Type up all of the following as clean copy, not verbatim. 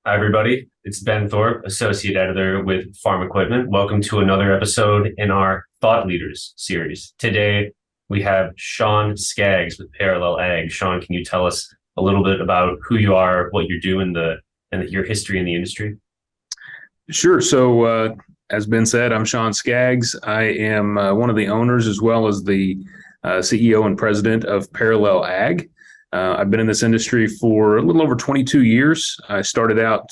Hi, everybody. It's Ben Thorpe, Associate Editor with Farm Equipment. Welcome to another episode in our Thought Leaders series. Today, we have Shawn Skaggs with Parallel Ag. Shawn, can you tell us a little bit about who you are, what you're doing, and your history in the industry? Sure. So, as Ben said, I'm Shawn Skaggs. I am one of the owners as well as the CEO and president of Parallel Ag. I've been in this industry for a little over 22 years. I started out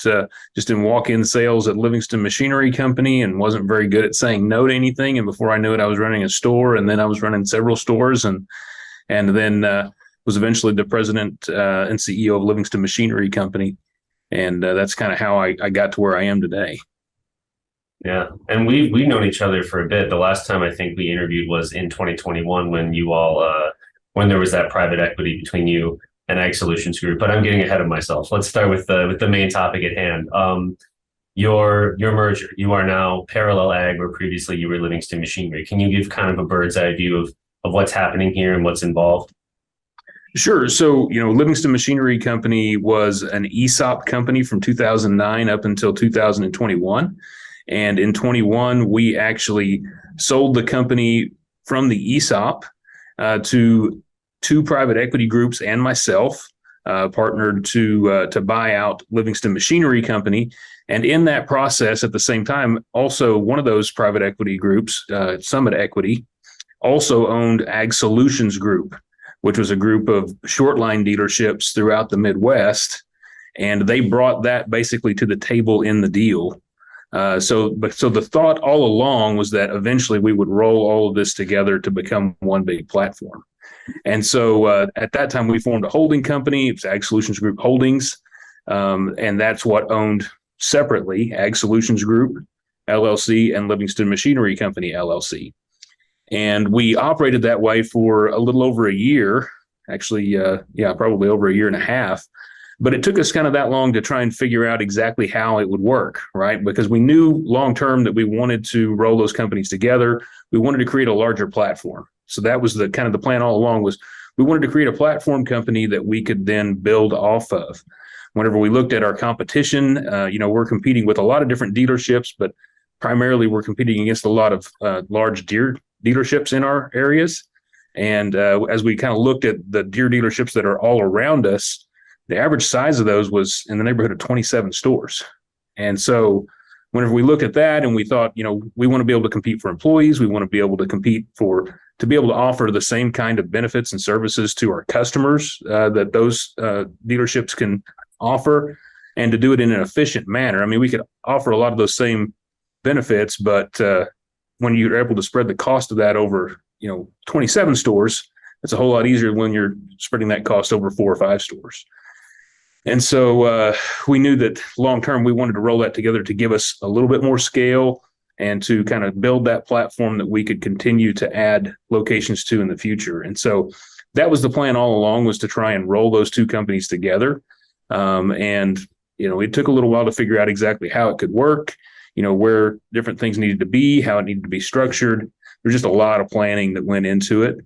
just in walk-in sales at Livingston Machinery Company and wasn't very good at saying no to anything. And before I knew it, I was running a store, and then I was running several stores, and then was eventually the president and CEO of Livingston Machinery Company. And that's kind of how I got to where I am today. Yeah, and we've known each other for a bit. The last time I think we interviewed was in 2021 when you all when there was that private equity between you and Ag Solutions Group. But I'm getting ahead of myself. Let's start with the main topic at hand. Your merger. You are now Parallel Ag, where previously you were Livingston Machinery. Can you give kind of a bird's eye view of what's happening here and what's involved? Sure. So, Livingston Machinery Company was an ESOP company from 2009 up until 2021. And in 21, we actually sold the company from the ESOP to two private equity groups and myself, partnered to buy out Livingston Machinery Company. And in that process, at the same time, also one of those private equity groups, Summit Equity, also owned Ag Solutions Group, which was a group of Shortline dealerships throughout the Midwest. And they brought that basically to the table in the deal. So the thought all along was that eventually we would roll all of this together to become one big platform. And so at that time, we formed a holding company. It was Ag Solutions Group Holdings. And that's what owned separately Ag Solutions Group, LLC, and Livingston Machinery Company, LLC. And we operated that way for a little over a year, actually, probably over a year and a half. But it took us kind of that long to try and figure out exactly how it would work, right? Because we knew long term that we wanted to roll those companies together. We wanted to create a larger platform. So that was the kind of the plan all along, was we wanted to create a platform company that we could then build off of. Whenever we looked at our competition, we're competing with a lot of different dealerships, but primarily we're competing against a lot of large Deere dealerships in our areas. And as we kind of looked at the Deere dealerships that are all around us, the average size of those was in the neighborhood of 27 stores. And so whenever we looked at that and we thought, we want to be able to compete for employees, we want to be able to compete to be able to offer the same kind of benefits and services to our customers that those dealerships can offer, and to do it in an efficient manner. I mean, we could offer a lot of those same benefits, but when you're able to spread the cost of that over, 27 stores, it's a whole lot easier when you're spreading that cost over 4 or 5 stores. And so we knew that long term, we wanted to roll that together to give us a little bit more scale and to kind of build that platform that we could continue to add locations to in the future. And so that was the plan all along, was to try and roll those two companies together. It took a little while to figure out exactly how it could work, where different things needed to be, how it needed to be structured. There's just a lot of planning that went into it.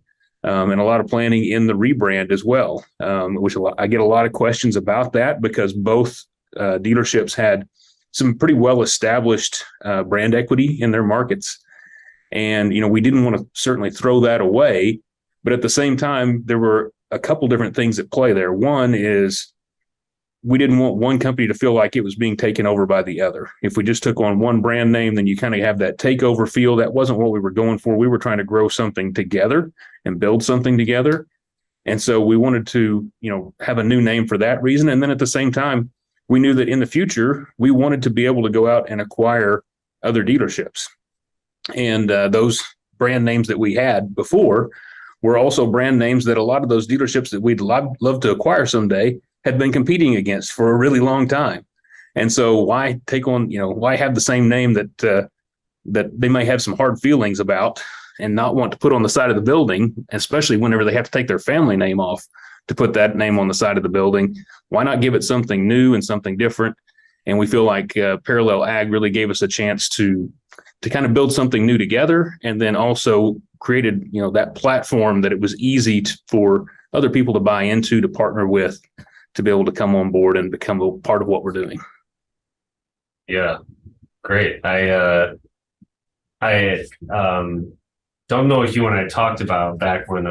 And a lot of planning in the rebrand as well, which I get a lot of questions about that, because both dealerships had some pretty well-established brand equity in their markets. And, we didn't want to certainly throw that away. But at the same time, there were a couple different things at play there. One is we didn't want one company to feel like it was being taken over by the other. If we just took on one brand name, then you kind of have that takeover feel. That wasn't what we were going for. We were trying to grow something together and build something together. And so we wanted to, have a new name for that reason. And then at the same time, we knew that in the future, we wanted to be able to go out and acquire other dealerships. And those brand names that we had before were also brand names that a lot of those dealerships that we'd love to acquire someday had been competing against for a really long time. And so why take on, why have the same name that they may have some hard feelings about and not want to put on the side of the building, especially whenever they have to take their family name off to put that name on the side of the building? Why not give it something new and something different? And we feel like Parallel Ag really gave us a chance to kind of build something new together, and then also created, that platform that it was easy for other people to buy into, to partner with, to be able to come on board and become a part of what we're doing. Yeah, great. I don't know if you and I talked about back when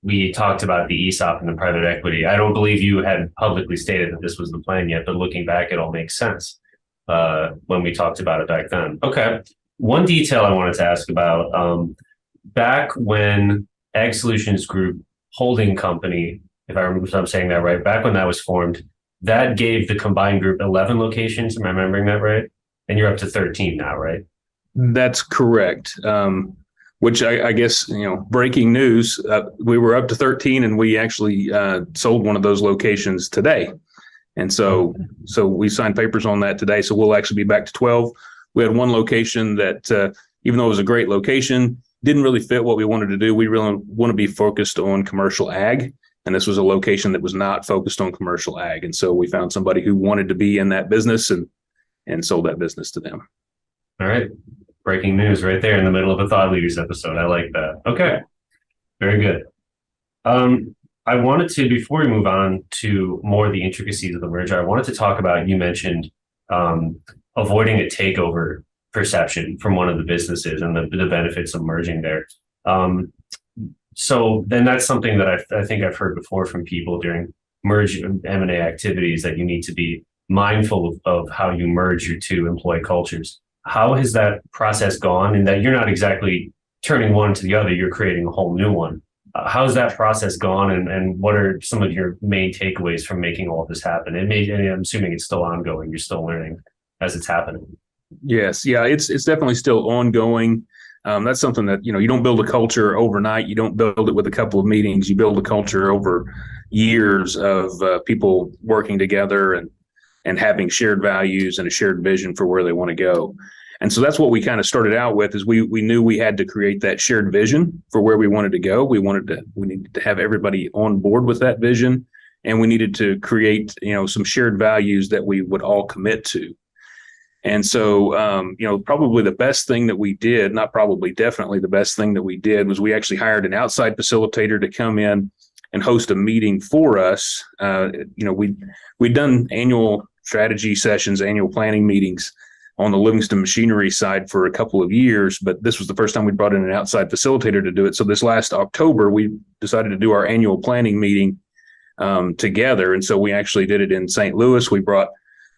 we talked about the ESOP and the private equity. I don't believe you had publicly stated that this was the plan yet, but looking back, it all makes sense when we talked about it back then. Okay. One detail I wanted to ask about back when Ag Solutions Group Holding Company, if I'm saying that right, back when that was formed, that gave the combined group 11 locations. Am I remembering that right? And you're up to 13 now, right? That's correct. Which I guess, breaking news, we were up to 13 and we actually sold one of those locations today. And so we signed papers on that today. So we'll actually be back to 12. We had one location that, even though it was a great location, didn't really fit what we wanted to do. We really want to be focused on commercial ag. And this was a location that was not focused on commercial ag. And so we found somebody who wanted to be in that business and sold that business to them. All right. Breaking news right there in the middle of a Thought Leaders episode. I like that. Okay. Very good. I wanted to, before we move on to more of the intricacies of the merger, I wanted to talk about, you mentioned avoiding a takeover perception from one of the businesses and the benefits of merging there. So then that's something that I think I've heard before from people during merge M&A activities, that you need to be mindful of how you merge your two employee cultures. How has that process gone, in that you're not exactly turning one to the other, you're creating a whole new one? How's that process gone, and what are some of your main takeaways from making all of this happen? And I'm assuming it's still ongoing. You're still learning as it's happening. Yes. Yeah, it's definitely still ongoing. That's something that, you don't build a culture overnight. You don't build it with a couple of meetings. You build a culture over years of people working together and having shared values and a shared vision for where they want to go. And so that's what we kind of started out with, is we knew we had to create that shared vision for where we wanted to go. We needed to have everybody on board with that vision, and we needed to create, some shared values that we would all commit to. And so, probably the best thing that we did, not probably, definitely the best thing that we did, was we actually hired an outside facilitator to come in and host a meeting for us. We'd done annual strategy sessions, annual planning meetings on the Livingston Machinery side for a couple of years, but this was the first time we brought in an outside facilitator to do it. So this last October, we decided to do our annual planning meeting together. And so we actually did it in St. Louis. We brought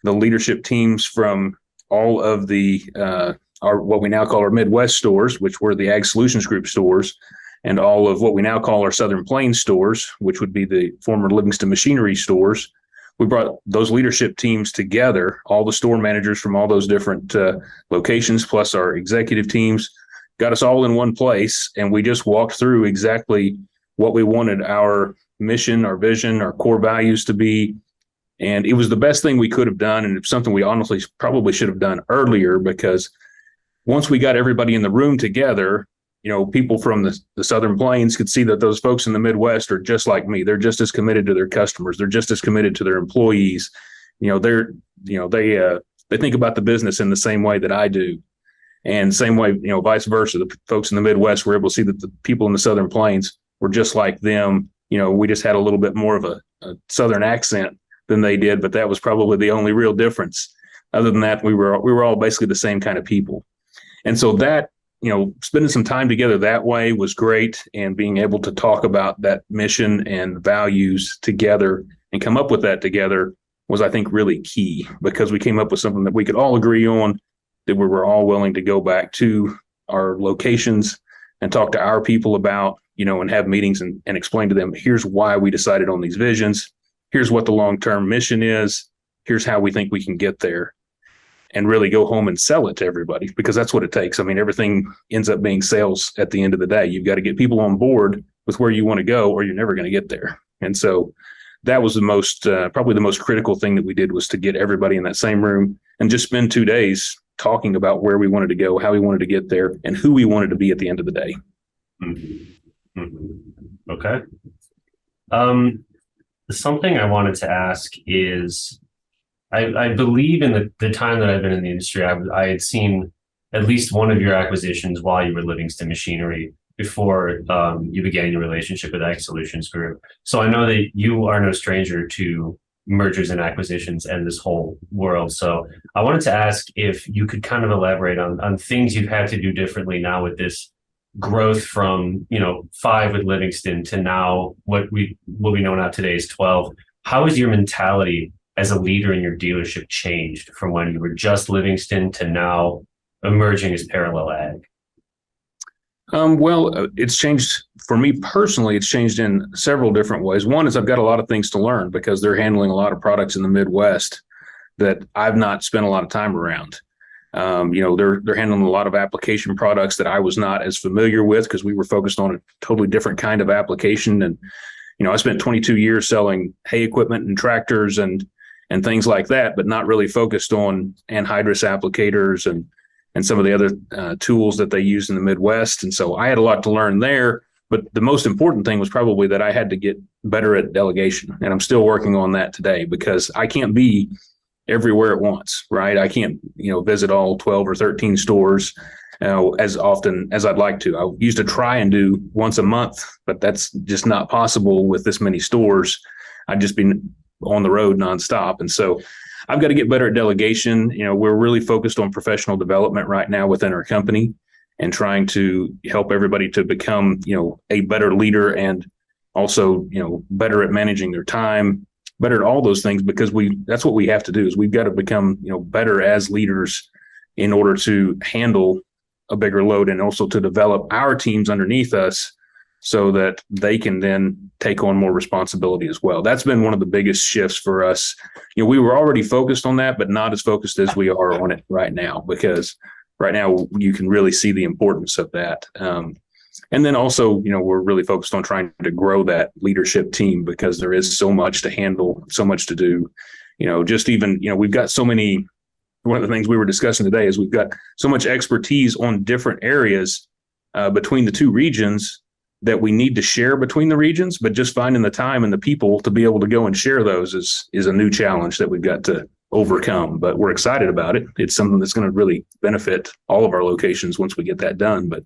the leadership teams from all of the what we now call our Midwest stores, which were the Ag Solutions Group stores, and all of what we now call our Southern Plains stores, which would be the former Livingston Machinery stores. We brought those leadership teams together, all the store managers from all those different locations, plus our executive teams, got us all in one place. And we just walked through exactly what we wanted our mission, our vision, our core values to be. And it was the best thing we could have done. And it's something we honestly probably should have done earlier, because once we got everybody in the room together, people from the Southern Plains could see that those folks in the Midwest are just like me. They're just as committed to their customers. They're just as committed to their employees. They think about the business in the same way that I do. And same way, vice versa. The folks in the Midwest were able to see that the people in the Southern Plains were just like them. We just had a little bit more of a Southern accent than they did, but that was probably the only real difference. Other than that, we were all basically the same kind of people. And so that, spending some time together that way was great. And being able to talk about that mission and values together and come up with that together was, I think, really key, because we came up with something that we could all agree on, that we were all willing to go back to our locations and talk to our people about, and have meetings and explain to them, here's why we decided on these visions. Here's what the long-term mission is. Here's how we think we can get there. And really go home and sell it to everybody, because that's what it takes. I mean, everything ends up being sales at the end of the day. You've got to get people on board with where you want to go, or you're never going to get there. And so that was the most, probably the most critical thing that we did, was to get everybody in that same room and just spend 2 days talking about where we wanted to go, how we wanted to get there, and who we wanted to be at the end of the day. Mm-hmm. Mm-hmm. Okay. Something I wanted to ask is, I believe in the time that I've been in the industry, I had seen at least one of your acquisitions while you were Livingston Machinery, before you began your relationship with Ag Solutions Group. So I know that you are no stranger to mergers and acquisitions and this whole world. So I wanted to ask if you could kind of elaborate on things you've had to do differently now with this growth from, 5 with Livingston to now what we know now today is 12. How has your mentality as a leader in your dealership changed from when you were just Livingston to now emerging as Parallel Ag? It's changed for me personally. It's changed in several different ways. One is I've got a lot of things to learn because they're handling a lot of products in the Midwest that I've not spent a lot of time around. They're handling a lot of application products that I was not as familiar with because we were focused on a totally different kind of application. And, I spent 22 years selling hay equipment and tractors and things like that, but not really focused on anhydrous applicators and some of the other tools that they use in the Midwest. And so I had a lot to learn there. But the most important thing was probably that I had to get better at delegation. And I'm still working on that today because I can't be everywhere at once, right? I can't, visit all 12 or 13 stores as often as I'd like to. I used to try and do once a month, but that's just not possible with this many stores. I'd just be on the road nonstop. And so I've got to get better at delegation. We're really focused on professional development right now within our company and trying to help everybody to become, a better leader and also, better at managing their time, better at all those things, because that's what we have to do is we've got to become, better as leaders in order to handle a bigger load and also to develop our teams underneath us so that they can then take on more responsibility as well. That's been one of the biggest shifts for us. We were already focused on that, but not as focused as we are on it right now, because right now you can really see the importance of that. And then also, we're really focused on trying to grow that leadership team because there is so much to handle, so much to do. We've got so many. One of the things we were discussing today is we've got so much expertise on different areas between the two regions that we need to share between the regions, but just finding the time and the people to be able to go and share those is a new challenge that we've got to overcome. But we're excited about it. It's something that's going to really benefit all of our locations once we get that done. But,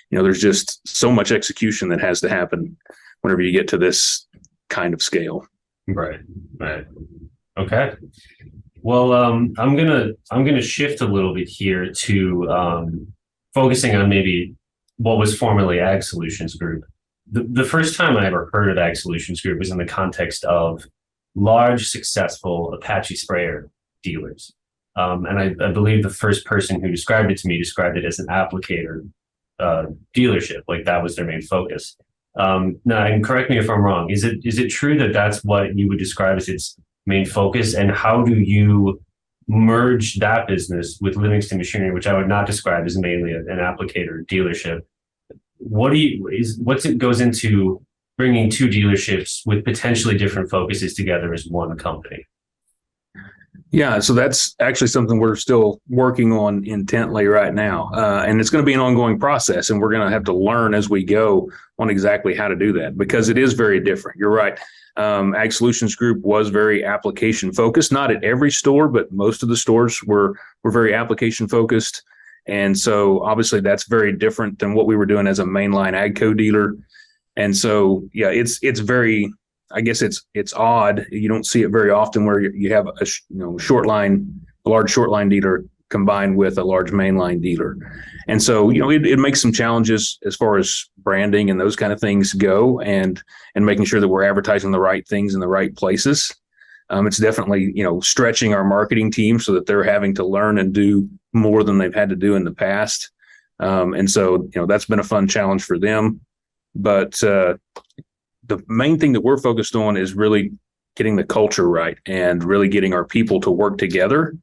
there's just so much execution that has to happen whenever you get to this kind of scale. Right. Okay. Well, I'm gonna shift a little bit here to focusing on maybe what was formerly Ag Solutions Group. The first time I ever heard of Ag Solutions Group was in the context of large, successful Apache sprayer dealers. And I believe the first person who described it to me described it as an applicator dealership, like that was their main focus. Now, and correct me if I'm wrong, is it true that that's what you would describe as its main focus? And how do you merge that business with Livingston Machinery, which I would not describe as mainly an applicator dealership? What's it goes into bringing two dealerships with potentially different focuses together as one company? Yeah, so that's actually something we're still working on intently right now. And it's going to be an ongoing process, and we're going to have to learn as we go on exactly how to do that because it is very different. You're right. Ag Solutions Group was very application focused, not at every store, but most of the stores were very application focused. And so obviously that's very different than what we were doing as a mainline AGCO dealer. And so, yeah, it's very, I guess it's odd. You don't see it very often where you have a large shortline dealer combined with a large mainline dealer. And so, it makes some challenges as far as branding and those kind of things go and making sure that we're advertising the right things in the right places. It's definitely, stretching our marketing team so that they're having to learn and do more than they've had to do in the past. And so, that's been a fun challenge for them. But the main thing that we're focused on is really getting the culture right and really getting our people to work together.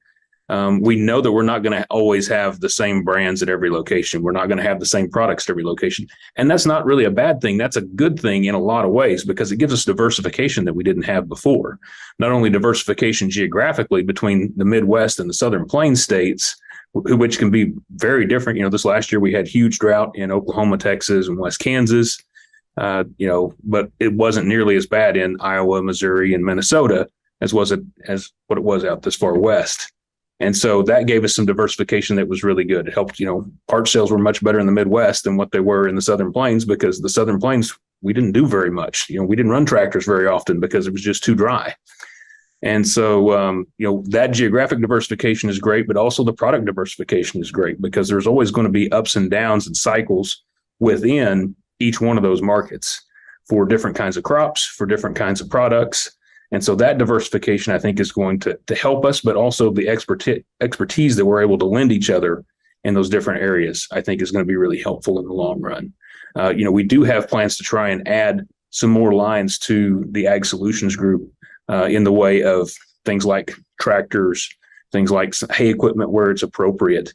We know that we're not going to always have the same brands at every location. We're not going to have the same products at every location. And that's not really a bad thing. That's a good thing in a lot of ways because it gives us diversification that we didn't have before. Not only diversification geographically between the Midwest and the Southern Plains states, which can be very different. This last year we had huge drought in Oklahoma, Texas, and West Kansas. But it wasn't nearly as bad in Iowa, Missouri, and Minnesota as what it was out this far west. And so that gave us some diversification that was really good. It helped, part sales were much better in the Midwest than what they were in the Southern Plains because the Southern Plains, we didn't do very much. We didn't run tractors very often because it was just too dry. And so, that geographic diversification is great, but also the product diversification is great because there's always going to be ups and downs and cycles within each one of those markets for different kinds of crops, for different kinds of products. And so that diversification, I think, is going to help us, but also the expertise that we're able to lend each other in those different areas, I think, is going to be really helpful in the long run. We do have plans to try and add some more lines to the Ag Solutions Group in the way of things like tractors, things like hay equipment where it's appropriate.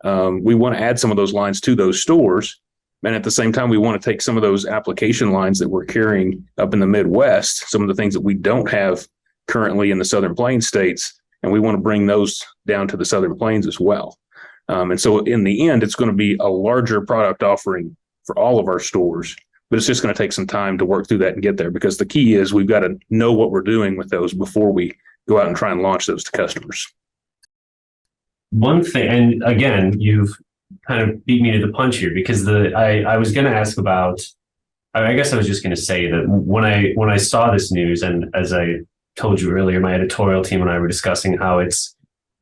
We want to add some of those lines to those stores. And at the same time, we want to take some of those application lines that we're carrying up in the Midwest, some of the things that we don't have currently in the Southern Plains states, and we want to bring those down to the Southern Plains as well. And so in the end, it's going to be a larger product offering for all of our stores, but it's just going to take some time to work through that and get there, because the key is we've got to know what we're doing with those before we go out and try and launch those to customers. One thing, and again, you've kind of beat me to the punch here, because I was going to ask about, I guess I was just going to say that when I saw this news, and as I told you earlier, my editorial team and I were discussing how it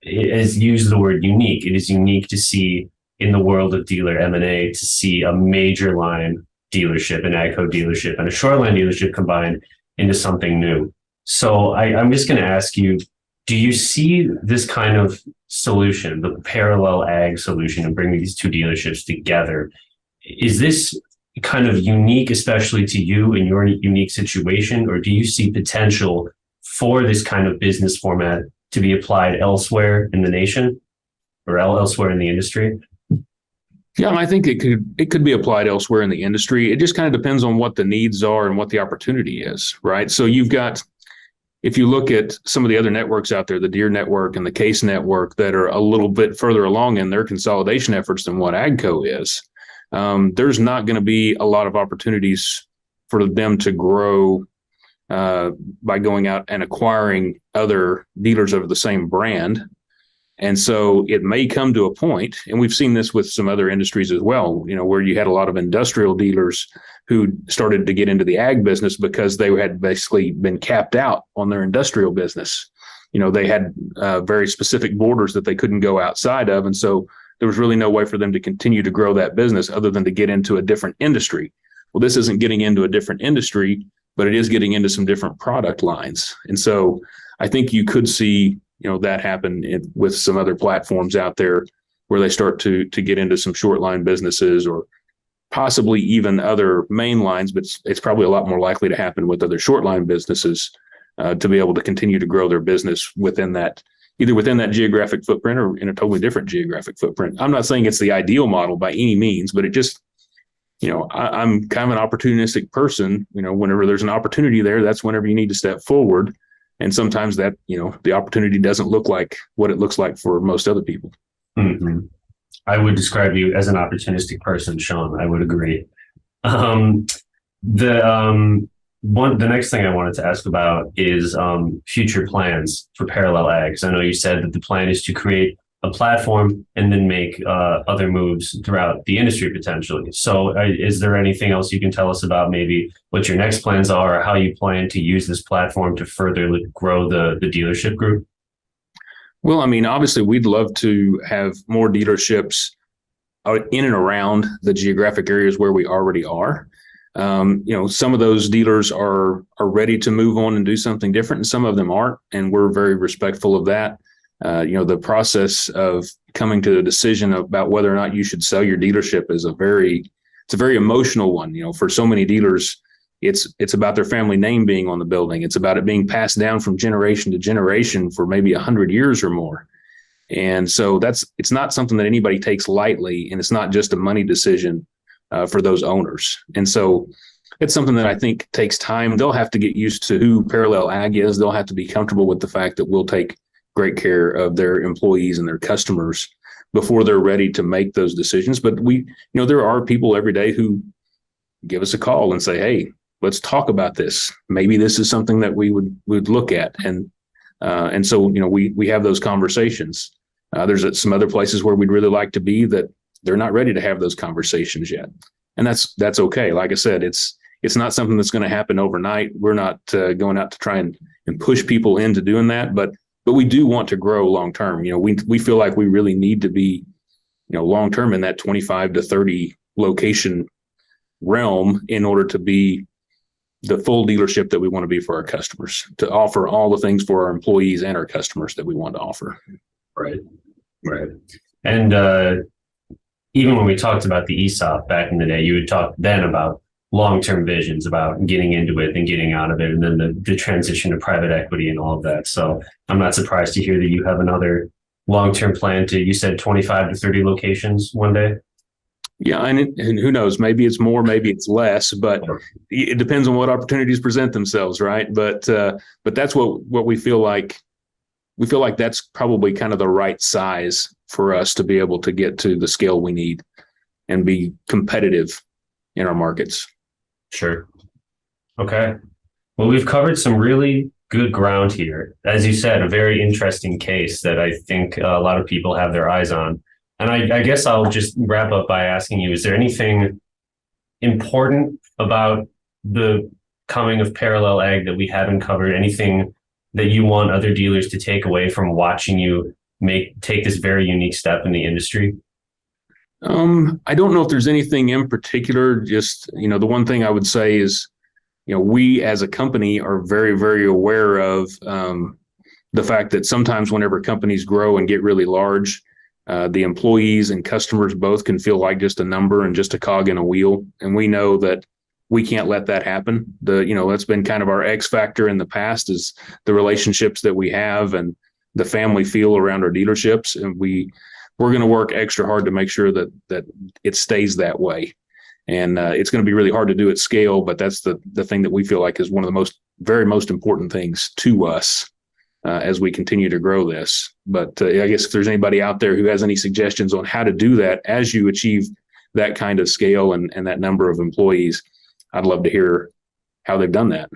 has used the word unique. It is unique to see in the world of dealer M&A to see a major line dealership, an AGCO dealership, and a Shortline dealership combined into something new. So I'm just going to ask you, do you see this kind of solution, the parallel ag solution, and bringing these two dealerships together? Is this kind of unique, especially to you in your unique situation, or do you see potential for this kind of business format to be applied elsewhere in the nation or elsewhere in the industry? Yeah, I think it could be applied elsewhere in the industry. It just kind of depends on what the needs are and what the opportunity is, right? So you've got, if you look at some of the other networks out there, the Deere Network and the Case Network, that are a little bit further along in their consolidation efforts than what AGCO is, there's not going to be a lot of opportunities for them to grow by going out and acquiring other dealers of the same brand. And so it may come to a point, and we've seen this with some other industries as well, where you had a lot of industrial dealers who started to get into the ag business because they had basically been capped out on their industrial business. They had very specific borders that they couldn't go outside of. And so there was really no way for them to continue to grow that business other than to get into a different industry. Well, this isn't getting into a different industry, but it is getting into some different product lines. And so I think you could see that happen with some other platforms out there where they start to get into some short line businesses, or possibly even other main lines, but it's probably a lot more likely to happen with other short line businesses to be able to continue to grow their business within that, either within that geographic footprint or in a totally different geographic footprint. I'm not saying it's the ideal model by any means, but it just, I'm kind of an opportunistic person. Whenever there's an opportunity there, that's whenever you need to step forward. And sometimes that, the opportunity doesn't look like what it looks like for most other people. Mm-hmm. I would describe you as an opportunistic person, Shawn. I would agree. The next thing I wanted to ask about is future plans for parallel ags. I know you said that the plan is to create a platform and then make other moves throughout the industry potentially. So is there anything else you can tell us about maybe what your next plans are, or how you plan to use this platform to further grow the dealership group? Well, obviously we'd love to have more dealerships in and around the geographic areas where we already are. Some of those dealers are ready to move on and do something different, and some of them aren't, and we're very respectful of that. The process of coming to a decision about whether or not you should sell your dealership is a very emotional one. For so many dealers, it's about their family name being on the building. It's about it being passed down from generation to generation for maybe 100 years or more. And so it's not something that anybody takes lightly, and it's not just a money decision for those owners. And so it's something that I think takes time. They'll have to get used to who Parallel Ag is. They'll have to be comfortable with the fact that we'll take great care of their employees and their customers before they're ready to make those decisions. But there are people every day who give us a call and say, "Hey, let's talk about this. Maybe this is something that we would look at." And so we have those conversations. There's some other places where we'd really like to be that they're not ready to have those conversations yet, and that's okay. Like I said, it's it's not something that's going to happen overnight. We're not going out to try and push people into doing that, but we do want to grow long term. We feel like we really need to be, long term in that 25 to 30 location realm in order to be the full dealership that we want to be for our customers, to offer all the things for our employees and our customers that we want to offer. Right. And even when we talked about the ESOP back in the day, you would talk then about long-term visions, about getting into it and getting out of it, and then the transition to private equity and all of that. So I'm not surprised to hear that you have another long-term plan to, you said 25 to 30 locations one day. Yeah, and who knows? Maybe it's more, maybe it's less, but it depends on what opportunities present themselves, right? But that's what we feel like. We feel like that's probably kind of the right size for us to be able to get to the scale we need and be competitive in our markets. Sure. Okay. Well, we've covered some really good ground here. As you said, a very interesting case that I think a lot of people have their eyes on. And I guess I'll just wrap up by asking you, is there anything important about the coming of parallel ag that we haven't covered? Anything that you want other dealers to take away from watching you take this very unique step in the industry? I don't know if there's anything in particular. Just, the one thing I would say is, we as a company are very, very aware of the fact that sometimes whenever companies grow and get really large, the employees and customers both can feel like just a number and just a cog in a wheel. And we know that we can't let that happen. That's been kind of our X factor in the past, is the relationships that we have and the family feel around our dealerships. And we're going to work extra hard to make sure that it stays that way. And it's going to be really hard to do at scale, but that's the thing that we feel like is one of the very most important things to us as we continue to grow this. But I guess if there's anybody out there who has any suggestions on how to do that as you achieve that kind of scale and that number of employees, I'd love to hear how they've done that.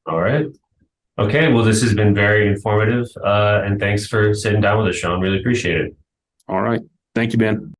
All right. Okay. Well, this has been very informative. And thanks for sitting down with us, Shawn. Really appreciate it. All right. Thank you, Ben.